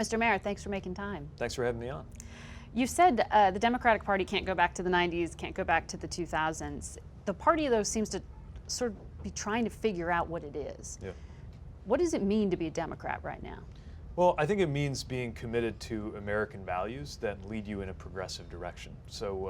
Mr. Mayor, thanks for making time. Thanks for having me on. You said the Democratic Party can't go back to the 90s, can't go back to the 2000s. The party, though, seems to sort of be trying to figure out what it is. Yeah. What does it mean to be a Democrat right now? Well, I think it means being committed to American values that lead you in a progressive direction. So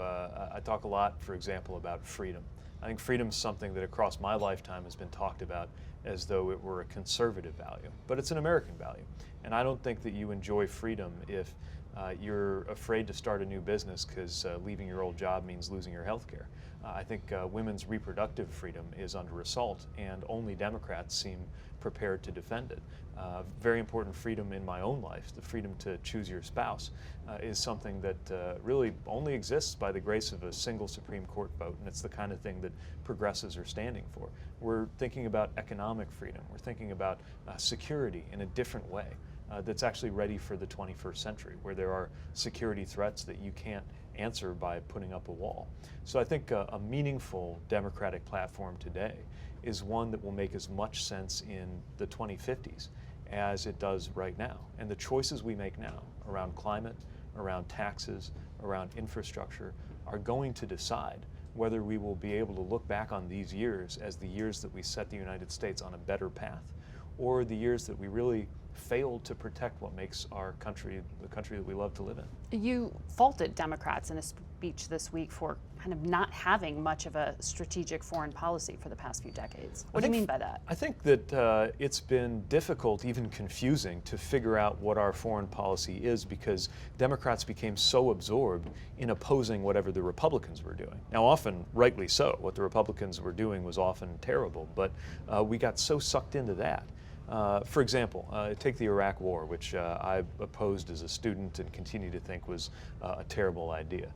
I talk a lot, for example, about freedom. I think freedom is something that across my lifetime has been talked about as though it were a conservative value, but it's an American value. And I don't think that you enjoy freedom if you're afraid to start a new business because leaving your old job means losing your health care. I think women's reproductive freedom is under assault, and only Democrats seem prepared to defend it. Very important freedom in my own life, the freedom to choose your spouse, is something that really only exists by the grace of a single Supreme Court vote, and it's the kind of thing that progressives are standing for. We're thinking about economic freedom. We're thinking about security in a different way. That's actually ready for the 21st century, where there are security threats that you can't answer by putting up a wall. So I think a meaningful Democratic platform today is one that will make as much sense in the 2050s as it does right now. And the choices we make now around climate, around taxes, around infrastructure are going to decide whether we will be able to look back on these years as the years that we set the United States on a better path, or the years that we really failed to protect what makes our country the country that we love to live in. You faulted Democrats in a speech this week for kind of not having much of a strategic foreign policy for the past few decades. What do you mean by that? I think that it's been difficult, even confusing, to figure out what our foreign policy is because Democrats became so absorbed in opposing whatever the Republicans were doing. Now, often rightly so. What the Republicans were doing was often terrible, but we got so sucked into that. For example, take the Iraq War, which I opposed as a student and continue to think was a terrible idea.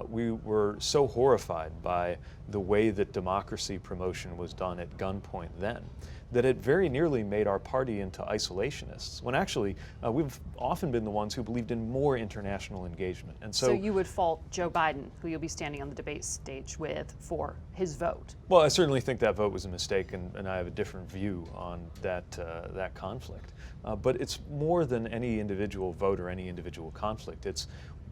We were so horrified by the way that democracy promotion was done at gunpoint then that it very nearly made our party into isolationists, when actually we've often been the ones who believed in more international engagement. And so you would fault Joe Biden, who you'll be standing on the debate stage with, for his vote? Well, I certainly think that vote was a mistake, and I have a different view on that conflict. But it's more than any individual vote or any individual conflict. It's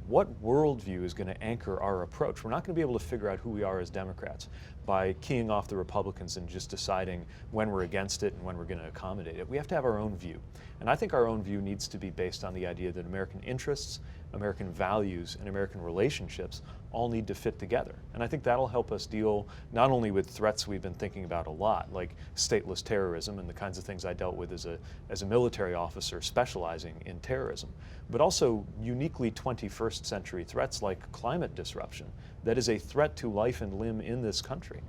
what worldview is going to anchor our approach. We're not going to be able to figure out who we are as Democrats by keying off the Republicans and just deciding when we're against it and when we're going to accommodate it. We have to have our own view. And I think our own view needs to be based on the idea that American interests, American values, and American relationships all need to fit together. And I think that'll help us deal not only with threats we've been thinking about a lot, like stateless terrorism and the kinds of things I dealt with as a military officer specializing in terrorism, but also uniquely 21st century threats like climate disruption that is a threat to life and limb in this country.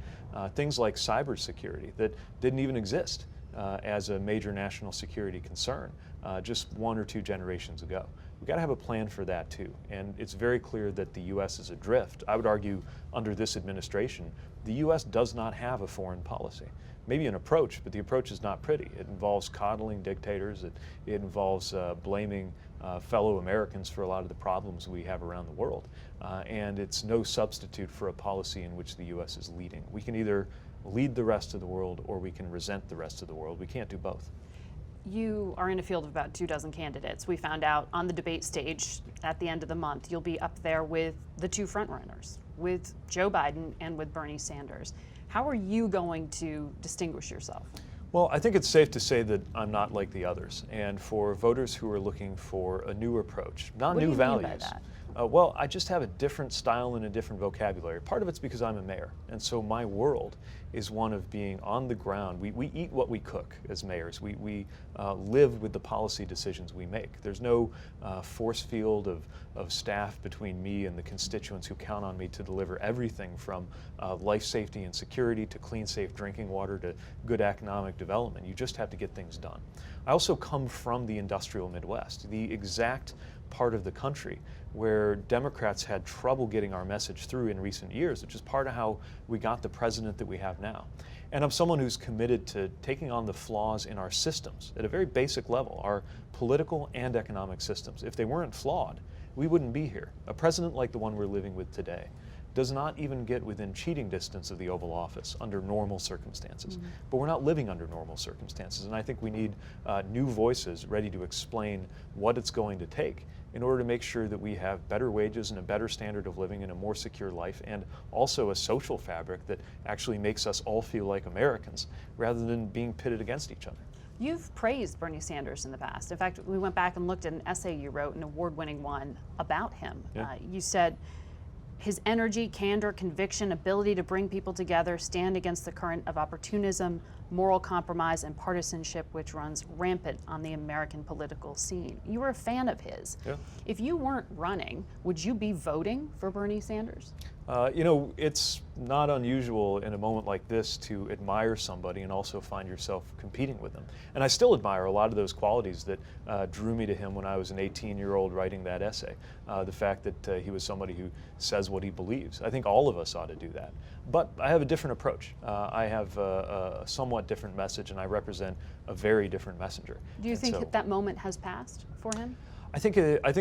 Things like cybersecurity that didn't even exist as a major national security concern just 1 or 2 generations ago. We've got to have a plan for that too. And it's very clear that the U.S. is adrift. I would argue under this administration, the U.S. does not have a foreign policy. Maybe an approach, but the approach is not pretty. It involves coddling dictators. It involves blaming fellow Americans for a lot of the problems we have around the world. And it's no substitute for a policy in which the U.S. is leading. We can either lead the rest of the world or we can resent the rest of the world. We can't do both. You are in a field of about 24 candidates. We found out on the debate stage at the end of the month, you'll be up there with the 2 frontrunners, with Joe Biden and with Bernie Sanders. How are you going to distinguish yourself? Well, I think it's safe to say that I'm not like the others. And for voters who are looking for a new approach, not new values. What do you mean by that? Well, I just have a different style and a different vocabulary. Part of it's because I'm a mayor, and so my world is one of being on the ground. We eat what we cook as mayors. We live with the policy decisions we make. There's no force field of staff between me and the constituents who count on me to deliver everything from life safety and security to clean, safe drinking water to good economic development. You just have to get things done. I also come from the industrial Midwest, the exact part of the country where Democrats had trouble getting our message through in recent years, which is part of how we got the president that we have now. And I'm someone who's committed to taking on the flaws in our systems at a very basic level, our political and economic systems. If they weren't flawed, we wouldn't be here. A president like the one we're living with today does not even get within cheating distance of the Oval Office under normal circumstances. But we're not living under normal circumstances, and I think we need new voices ready to explain what it's going to take in order to make sure that we have better wages and a better standard of living and a more secure life, and also a social fabric that actually makes us all feel like Americans rather than being pitted against each other. You've praised Bernie Sanders in the past. In fact, we went back and looked at an essay you wrote, an award-winning one, about him. Yeah. You said, his energy, candor, conviction, ability to bring people together, stand against the current of opportunism, moral compromise, and partisanship which runs rampant on the American political scene. You were a fan of his. Yeah. If you weren't running, would you be voting for Bernie Sanders? You know, it's not unusual in a moment like this to admire somebody and also find yourself competing with them. And I still admire a lot of those qualities that drew me to him when I was an 18-year-old writing that essay. The fact that he was somebody who says what he believes. I think all of us ought to do that. But I have a different approach. I have a somewhat different message, and I represent a very different messenger. Do you think that moment has passed for him? I think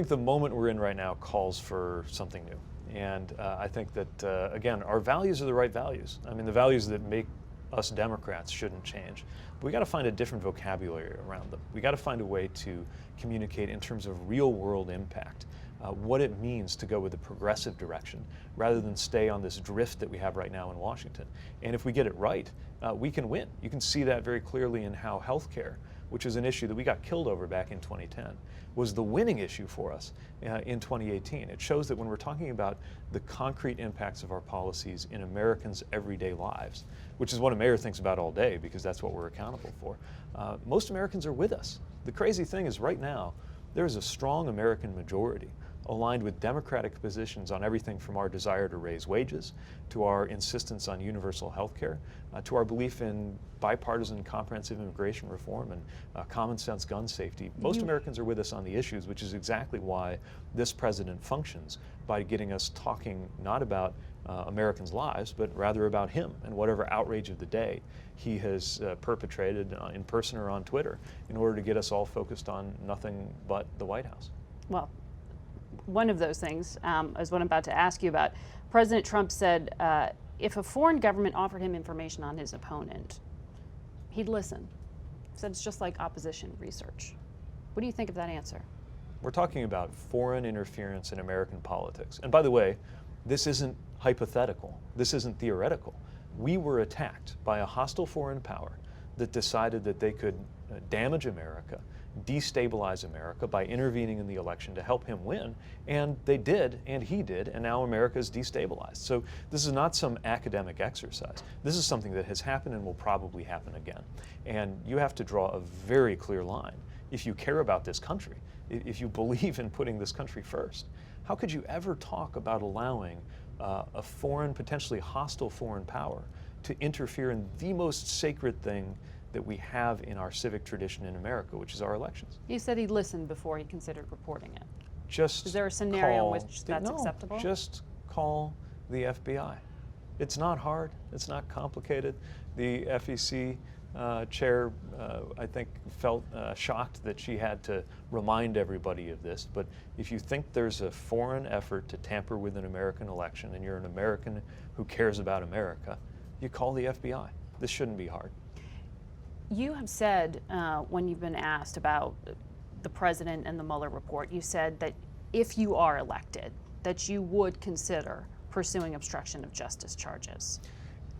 the moment we're in right now calls for something new. And I think that, again, our values are the right values. I mean, the values that make us Democrats shouldn't change. But we got to find a different vocabulary around them. We got to find a way to communicate in terms of real world impact, what it means to go with a progressive direction rather than stay on this drift that we have right now in Washington. And if we get it right, we can win. You can see that very clearly in how healthcare, which is an issue that we got killed over back in 2010, was the winning issue for us in 2018. It shows that when we're talking about the concrete impacts of our policies in Americans' everyday lives, which is what a mayor thinks about all day because that's what we're accountable for, most Americans are with us. The crazy thing is right now, there is a strong American majority aligned with Democratic positions on everything from our desire to raise wages, to our insistence on universal health care, to our belief in bipartisan comprehensive immigration reform and common sense gun safety. Most Americans are with us on the issues, which is exactly why this president functions, by getting us talking not about Americans' lives, but rather about him and whatever outrage of the day he has perpetrated in person or on Twitter in order to get us all focused on nothing but the White House. Well, one of those things is what I'm about to ask you about. President Trump said if a foreign government offered him information on his opponent, he'd listen. He said it's just like opposition research. What do you think of that answer? We're talking about foreign interference in American politics. And by the way, this isn't hypothetical. This isn't theoretical. We were attacked by a hostile foreign power that decided that they could damage America, destabilize America by intervening in the election to help him win, and they did, and he did, and now America is destabilized. So this is not some academic exercise. This is something that has happened and will probably happen again. And you have to draw a very clear line. If you care about this country, if you believe in putting this country first, how could you ever talk about allowing a foreign, potentially hostile foreign power to interfere in the most sacred thing that we have in our civic tradition in America, which is our elections? He said he'd listen before he considered reporting it. Just is there a scenario in which that's acceptable? Just call the FBI. It's not hard. It's not complicated. The FEC chair, I think, felt shocked that she had to remind everybody of this. But if you think there's a foreign effort to tamper with an American election and you're an American who cares about America, you call the FBI. This shouldn't be hard. You have said, when you've been asked about the president and the Mueller report, you said that if you are elected, that you would consider pursuing obstruction of justice charges.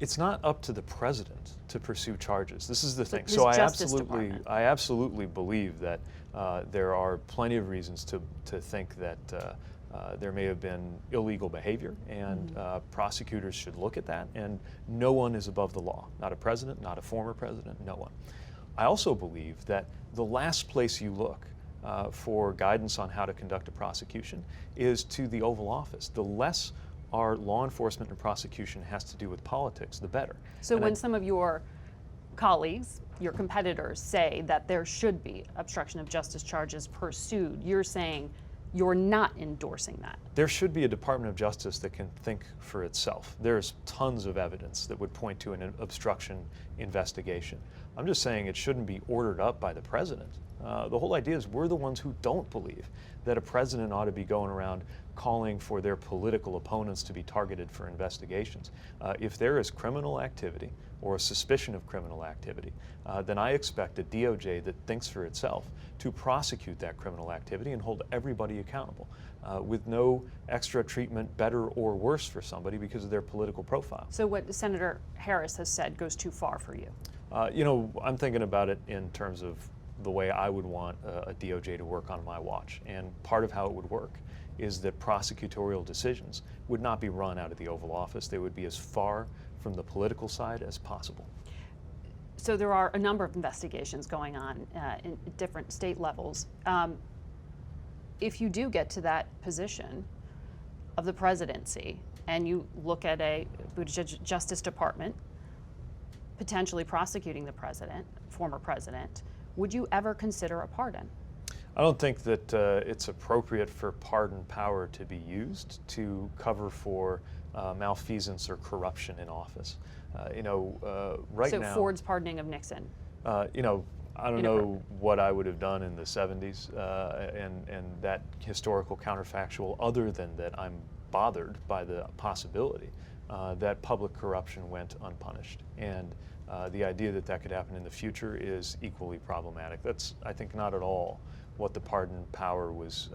It's not up to the president to pursue charges. This is the thing. His So Justice Department. I absolutely believe that there are plenty of reasons to think that there may have been illegal behavior, and prosecutors should look at that, and no one is above the law. Not a president, not a former president, no one. I also believe that the last place you look for guidance on how to conduct a prosecution is to the Oval Office. The less our law enforcement and prosecution has to do with politics, the better. So and when some of your colleagues, your competitors, say that there should be obstruction of justice charges pursued, you're saying you're not endorsing that? There should be a Department of Justice that can think for itself. There's tons of evidence that would point to an obstruction investigation. I'm just saying it shouldn't be ordered up by the president. The whole idea is we're the ones who don't believe that a president ought to be going around calling for their political opponents to be targeted for investigations. If there is criminal activity or a suspicion of criminal activity, then I expect a DOJ that thinks for itself to prosecute that criminal activity and hold everybody accountable with no extra treatment, better or worse for somebody because of their political profile. So what Senator Harris has said goes too far for you? You know, I'm thinking about it in terms of the way I would want a DOJ to work on my watch. And part of how it would work is that prosecutorial decisions would not be run out of the Oval Office. They would be as far from the political side as possible. So there are a number of investigations going on in different state levels. If you do get to that position of the presidency and you look at a Buttigieg Justice Department potentially prosecuting the president, former president, would you ever consider a pardon? I don't think that it's appropriate for pardon power to be used to cover for malfeasance or corruption in office. Right now. So Ford's pardoning of Nixon. I don't know what I would have done in the 70s and that historical counterfactual, other than that I'm bothered by the possibility that public corruption went unpunished. And the idea that that could happen in the future is equally problematic. That's, I think, not at all what the pardon power was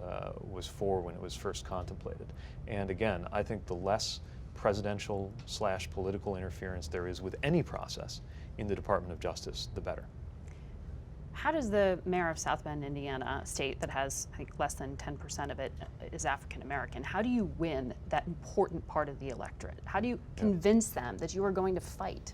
for when it was first contemplated. And again, I think the less presidential / political interference there is with any process in the Department of Justice, the better. How does the mayor of South Bend, Indiana, a state that has, I think, less than 10% of it is African American, how do you win that important part of the electorate? How do you convince them that you are going to fight?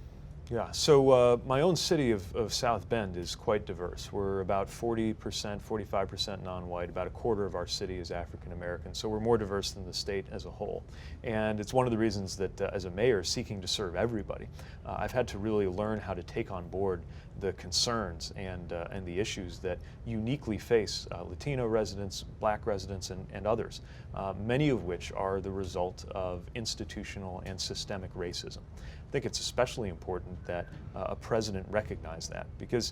Yeah, so my own city of South Bend is quite diverse. We're about 40%, 45% non-white. About a quarter of our city is African American, so we're more diverse than the state as a whole. And it's one of the reasons that as a mayor seeking to serve everybody, I've had to really learn how to take on board the concerns and the issues that uniquely face Latino residents, Black residents, and others, many of which are the result of institutional and systemic racism. I think it's especially important that a president recognize that because,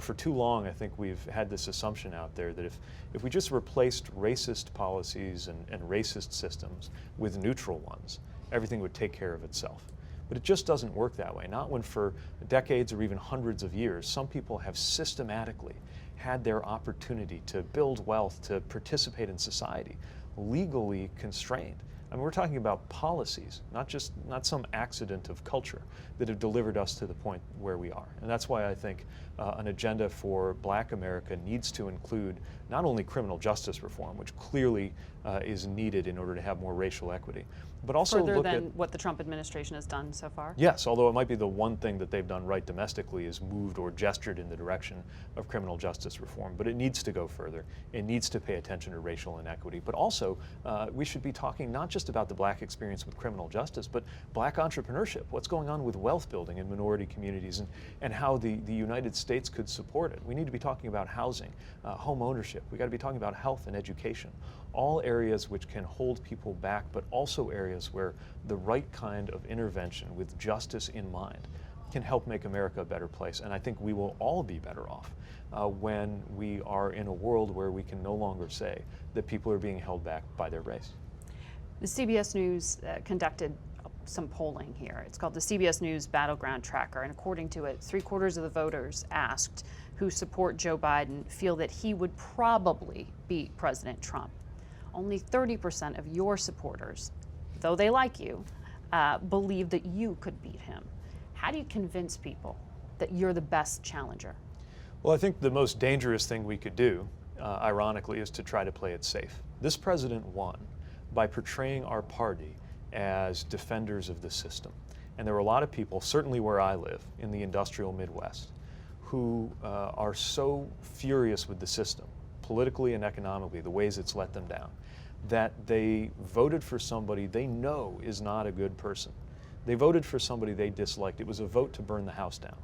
for too long, I think we've had this assumption out there that if we just replaced racist policies and racist systems with neutral ones, everything would take care of itself. But it just doesn't work that way, not when for decades or even hundreds of years, some people have systematically had their opportunity to build wealth, to participate in society, legally constrained. I mean, we're talking about policies, not some accident of culture that have delivered us to the point where we are. And that's why I think an agenda for Black America needs to include not only criminal justice reform, which clearly is needed in order to have more racial equity, but also further look than at what the Trump administration has done so far? Yes, although it might be the one thing that they've done right domestically is moved or gestured in the direction of criminal justice reform. But it needs to go further. It needs to pay attention to racial inequity. But also, we should be talking not just about the Black experience with criminal justice, but Black entrepreneurship, what's going on with wealth building in minority communities, and how the United States could support it. We need to be talking about housing, home ownership. We've got to be talking about health and education. All areas which can hold people back, but also areas where the right kind of intervention with justice in mind can help make America a better place. And I think we will all be better off when we are in a world where we can no longer say that people are being held back by their race. The CBS News conducted some polling here. It's called the CBS News Battleground Tracker, and according to it, 3/4 of the voters asked who support Joe Biden feel that he would probably beat President Trump. Only 30% of your supporters, though they like you, believe that you could beat him. How do you convince people that you're the best challenger? Well, I think the most dangerous thing we could do, ironically, is to try to play it safe. This president won by portraying our party as defenders of the system. And there are a lot of people, certainly where I live, in the industrial Midwest, who are so furious with the system, politically and economically, the ways it's let them down, that they voted for somebody they know is not a good person. They voted for somebody they disliked. It was a vote to burn the house down.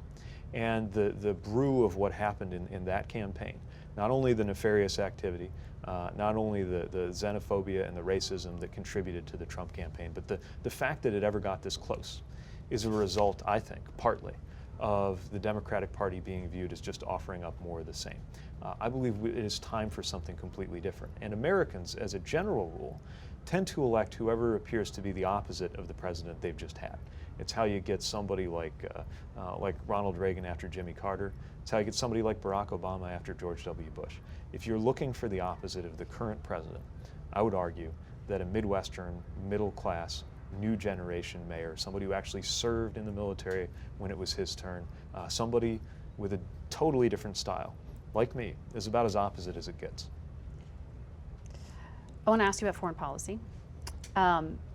And the brew of what happened in that campaign, not only the nefarious activity, not only the xenophobia and the racism that contributed to the Trump campaign, but the fact that it ever got this close is a result, I think, partly of the Democratic Party being viewed as just offering up more of the same. I believe it is time for something completely different. And Americans, as a general rule, tend to elect whoever appears to be the opposite of the president they've just had. It's how you get somebody like Ronald Reagan after Jimmy Carter. It's how you get somebody like Barack Obama after George W. Bush. If you're looking for the opposite of the current president, I would argue that a Midwestern, middle-class, new generation mayor, somebody who actually served in the military when it was his turn, somebody with a totally different style, like me, is about as opposite as it gets. I want to ask you about foreign policy.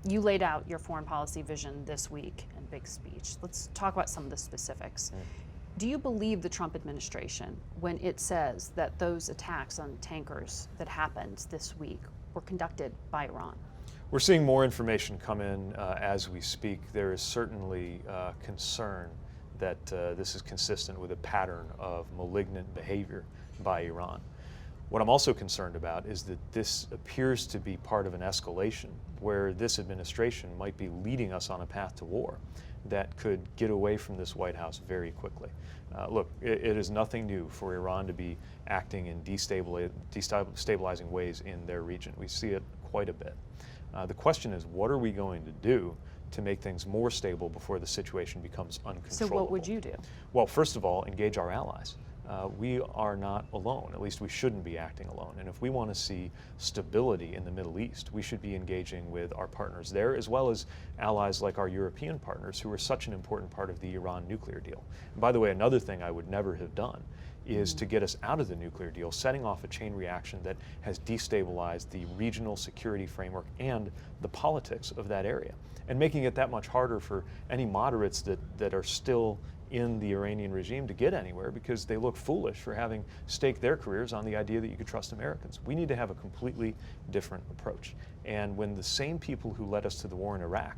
You laid out your foreign policy vision this week in a big speech. Let's talk about some of the specifics. Do you believe the Trump administration when it says that those attacks on tankers that happened this week were conducted by Iran? We're seeing more information come in as we speak. There is certainly concern that this is consistent with a pattern of malignant behavior by Iran. What I'm also concerned about is that this appears to be part of an escalation where this administration might be leading us on a path to war that could get away from this White House very quickly. Look, it is nothing new for Iran to be acting in destabilizing ways in their region. We see it quite a bit. The question is, what are we going to do to make things more stable before the situation becomes uncontrollable? So what would you do? Well, first of all, engage our allies. We are not alone. At least we shouldn't be acting alone. And if we want to see stability in the Middle East, we should be engaging with our partners there, as well as allies like our European partners, who are such an important part of the Iran nuclear deal. And by the way, another thing I would never have done is to get us out of the nuclear deal, setting off a chain reaction that has destabilized the regional security framework and the politics of that area, and making it that much harder for any moderates that are still in the Iranian regime to get anywhere, because they look foolish for having staked their careers on the idea that you could trust Americans. We need to have a completely different approach. And when the same people who led us to the war in Iraq,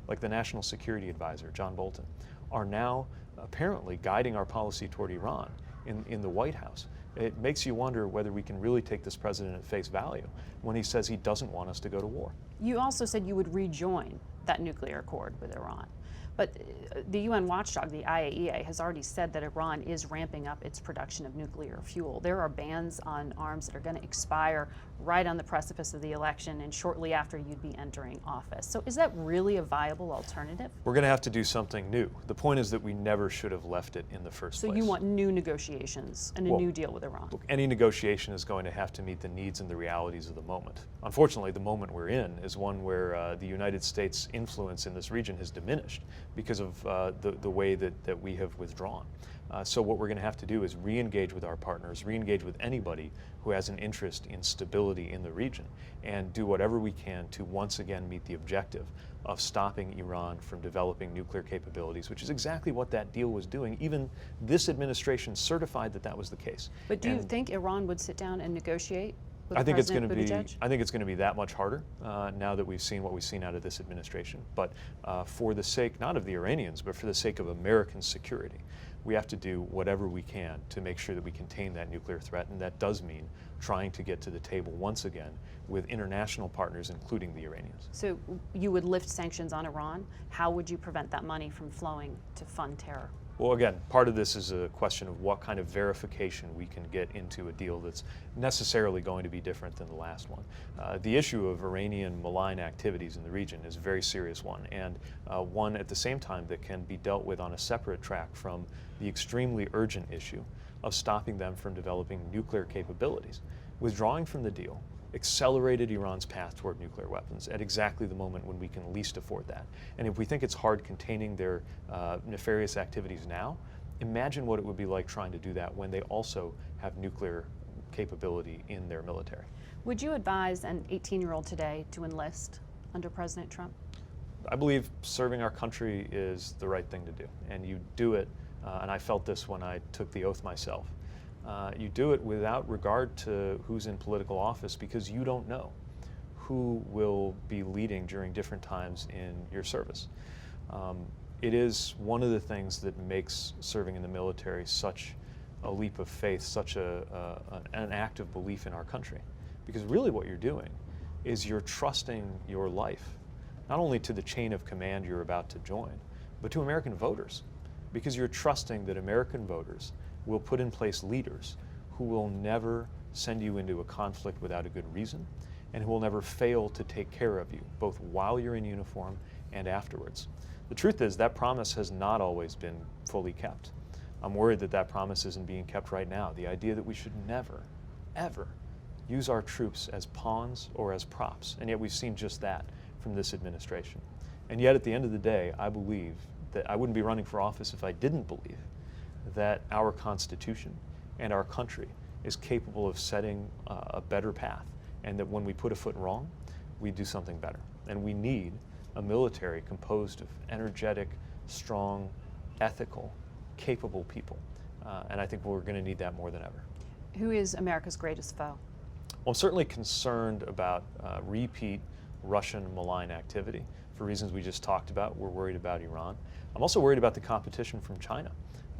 like the National Security Advisor, John Bolton, are now apparently guiding our policy toward Iran in the White House, it makes you wonder whether we can really take this president at face value when he says he doesn't want us to go to war. You also said you would rejoin that nuclear accord with Iran. But the UN watchdog, the IAEA, has already said that Iran is ramping up its production of nuclear fuel. There are bans on arms that are going to expire right on the precipice of the election and shortly after you'd be entering office. So is that really a viable alternative? We're going to have to do something new. The point is that we never should have left it in the first place. So you want new negotiations and a new deal with Iran? Look, any negotiation is going to have to meet the needs and the realities of the moment. Unfortunately, the moment we're in is one where the United States' influence in this region has diminished because of the way that we have withdrawn. So what we're going to have to do is re-engage with our partners, re-engage with anybody who has an interest in stability in the region, and do whatever we can to once again meet the objective of stopping Iran from developing nuclear capabilities, which is exactly what that deal was doing. Even this administration certified that that was the case. But do you think Iran would sit down and negotiate? I think it's going to be that much harder now that we've seen what we've seen out of this administration. But for the sake not of the Iranians, but for the sake of American security, we have to do whatever we can to make sure that we contain that nuclear threat, and that does mean trying to get to the table once again with international partners, including the Iranians. So you would lift sanctions on Iran. How would you prevent that money from flowing to fund terror? Well, again, part of this is a question of what kind of verification we can get into a deal that's necessarily going to be different than the last one. The issue of Iranian malign activities in the region is a very serious one, and one at the same time that can be dealt with on a separate track from the extremely urgent issue of stopping them from developing nuclear capabilities. Withdrawing from the deal accelerated Iran's path toward nuclear weapons at exactly the moment when we can least afford that. And if we think it's hard containing their nefarious activities now, imagine what it would be like trying to do that when they also have nuclear capability in their military. Would you advise an 18-year-old today to enlist under President Trump? I believe serving our country is the right thing to do, and you do it, and I felt this when I took the oath myself. You do it without regard to who's in political office, because you don't know who will be leading during different times in your service. It is one of the things that makes serving in the military such a leap of faith, such an act of belief in our country. Because really what you're doing is you're trusting your life, not only to the chain of command you're about to join, but to American voters. because you're trusting that American voters will put in place leaders who will never send you into a conflict without a good reason, and who will never fail to take care of you, both while you're in uniform and afterwards. The truth is that promise has not always been fully kept. I'm worried that that promise isn't being kept right now. The idea that we should never, ever use our troops as pawns or as props, and yet we've seen just that from this administration. And yet at the end of the day, I believe that I wouldn't be running for office if I didn't believe that our Constitution and our country is capable of setting a better path, and that when we put a foot wrong, we do something better. And we need a military composed of energetic, strong, ethical, capable people. And I think we're going to need that more than ever. Who is America's greatest foe? Well, I'm certainly concerned about repeat Russian malign activity for reasons we just talked about. We're worried about Iran. I'm also worried about the competition from China.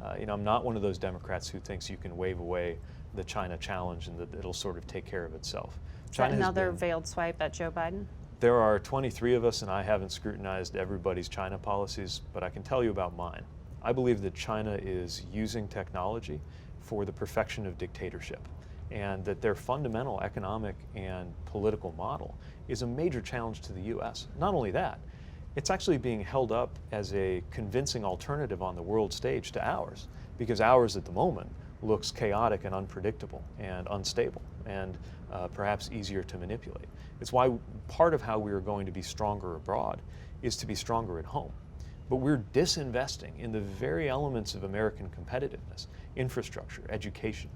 I'm not one of those Democrats who thinks you can wave away the China challenge and that it'll sort of take care of itself. Is that another veiled swipe at Joe Biden? There are 23 of us, and I haven't scrutinized everybody's China policies, but I can tell you about mine. I believe that China is using technology for the perfection of dictatorship, and that their fundamental economic and political model is a major challenge to the U.S. Not only that, it's actually being held up as a convincing alternative on the world stage to ours, because ours at the moment looks chaotic and unpredictable and unstable and perhaps easier to manipulate. It's why part of how we are going to be stronger abroad is to be stronger at home. But we're disinvesting in the very elements of American competitiveness: infrastructure, education,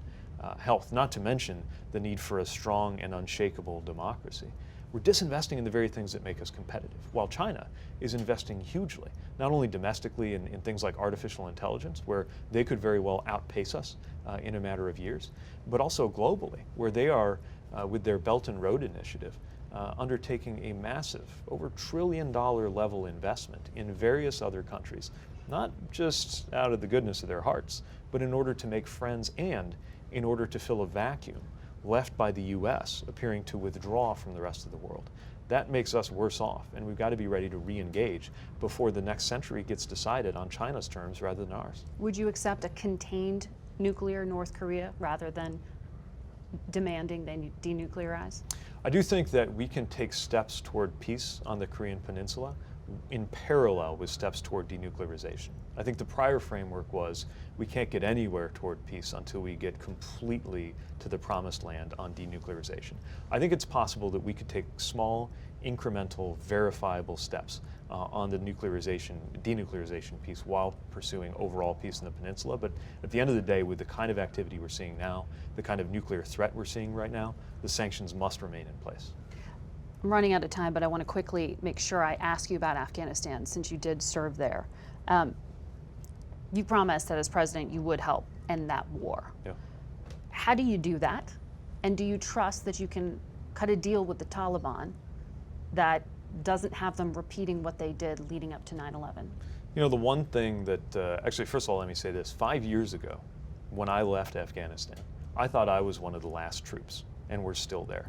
health, not to mention the need for a strong and unshakable democracy. We're disinvesting in the very things that make us competitive, while China is investing hugely, not only domestically in things like artificial intelligence, where they could very well outpace us in a matter of years, but also globally, where they are, with their Belt and Road Initiative, undertaking a massive, over $1 trillion level investment in various other countries, not just out of the goodness of their hearts, but in order to make friends and in order to fill a vacuum left by the U.S. appearing to withdraw from the rest of the world. That makes us worse off, and we've got to be ready to re-engage before the next century gets decided on China's terms rather than ours. Would you accept a contained nuclear North Korea rather than demanding they denuclearize? I do think that we can take steps toward peace on the Korean Peninsula in parallel with steps toward denuclearization. I think the prior framework was we can't get anywhere toward peace until we get completely to the promised land on denuclearization. I think it's possible that we could take small, incremental, verifiable steps on the denuclearization piece while pursuing overall peace in the peninsula. But at the end of the day, with the kind of activity we're seeing now, the kind of nuclear threat we're seeing right now, the sanctions must remain in place. I'm running out of time, but I want to quickly make sure I ask you about Afghanistan, since you did serve there. You promised that as president you would help end that war. Yeah. How do you do that? And do you trust that you can cut a deal with the Taliban that doesn't have them repeating what they did leading up to 9/11? You know, the one thing that, actually, first of all, let me say this. 5 years ago, when I left Afghanistan, I thought I was one of the last troops, and we're still there.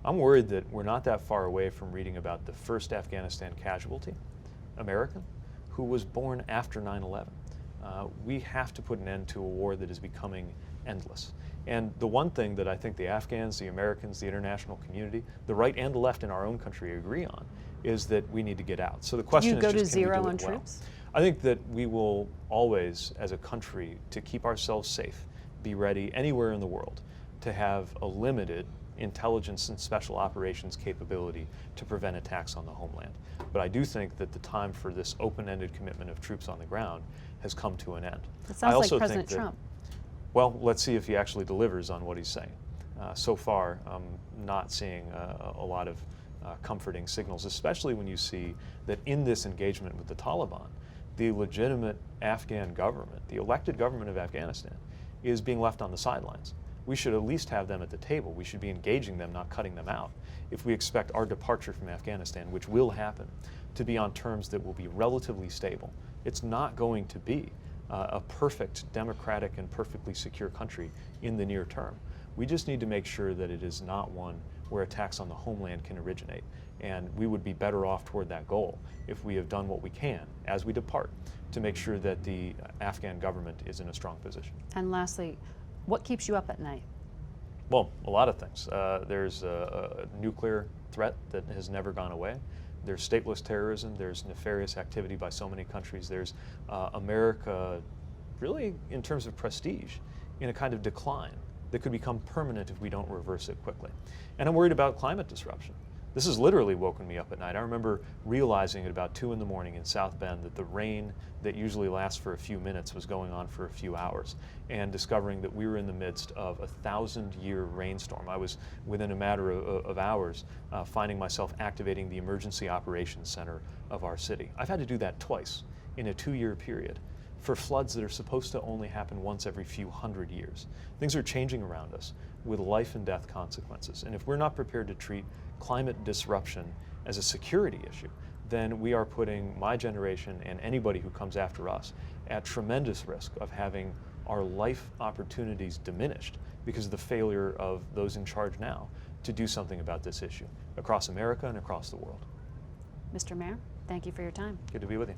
I'm worried that we're not that far away from reading about the first Afghanistan casualty, American, who was born after 9/11. We have to put an end to a war that is becoming endless. And the one thing that I think the Afghans, the Americans, the international community, the right and the left in our own country agree on is that we need to get out. So the question is, do you go to just, can we zero do on it well? troops? I think that we will always, as a country, to keep ourselves safe, be ready anywhere in the world to have a limited intelligence and special operations capability to prevent attacks on the homeland. But I do think that the time for this open-ended commitment of troops on the ground has come to an end. It sounds like President Trump. Well, let's see if he actually delivers on what he's saying. So far, I'm not seeing a lot of comforting signals, especially when you see that in this engagement with the Taliban, the legitimate Afghan government, the elected government of Afghanistan, is being left on the sidelines. We should at least have them at the table. We should be engaging them, not cutting them out, if we expect our departure from Afghanistan, which will happen, to be on terms that will be relatively stable. It's not going to be a perfect, democratic, and perfectly secure country in the near term. We just need to make sure that it is not one where attacks on the homeland can originate. And we would be better off toward that goal if we have done what we can as we depart to make sure that the Afghan government is in a strong position. And lastly, what keeps you up at night? Well, a lot of things. There's a nuclear threat that has never gone away. There's stateless terrorism. There's nefarious activity by so many countries. There's America, really, in terms of prestige, in a kind of decline that could become permanent if we don't reverse it quickly. And I'm worried about climate disruption. This has literally woken me up at night. I remember realizing at about 2 in the morning in South Bend that the rain that usually lasts for a few minutes was going on for a few hours, and discovering that we were in the midst of a 1,000-year rainstorm. I was, within a matter of hours, finding myself activating the emergency operations center of our city. I've had to do that twice in a 2-year period for floods that are supposed to only happen once every few hundred years. Things are changing around us with life and death consequences. And if we're not prepared to treat climate disruption as a security issue, then we are putting my generation and anybody who comes after us at tremendous risk of having our life opportunities diminished because of the failure of those in charge now to do something about this issue across America and across the world. Mr. Mayor, thank you for your time. Good to be with you.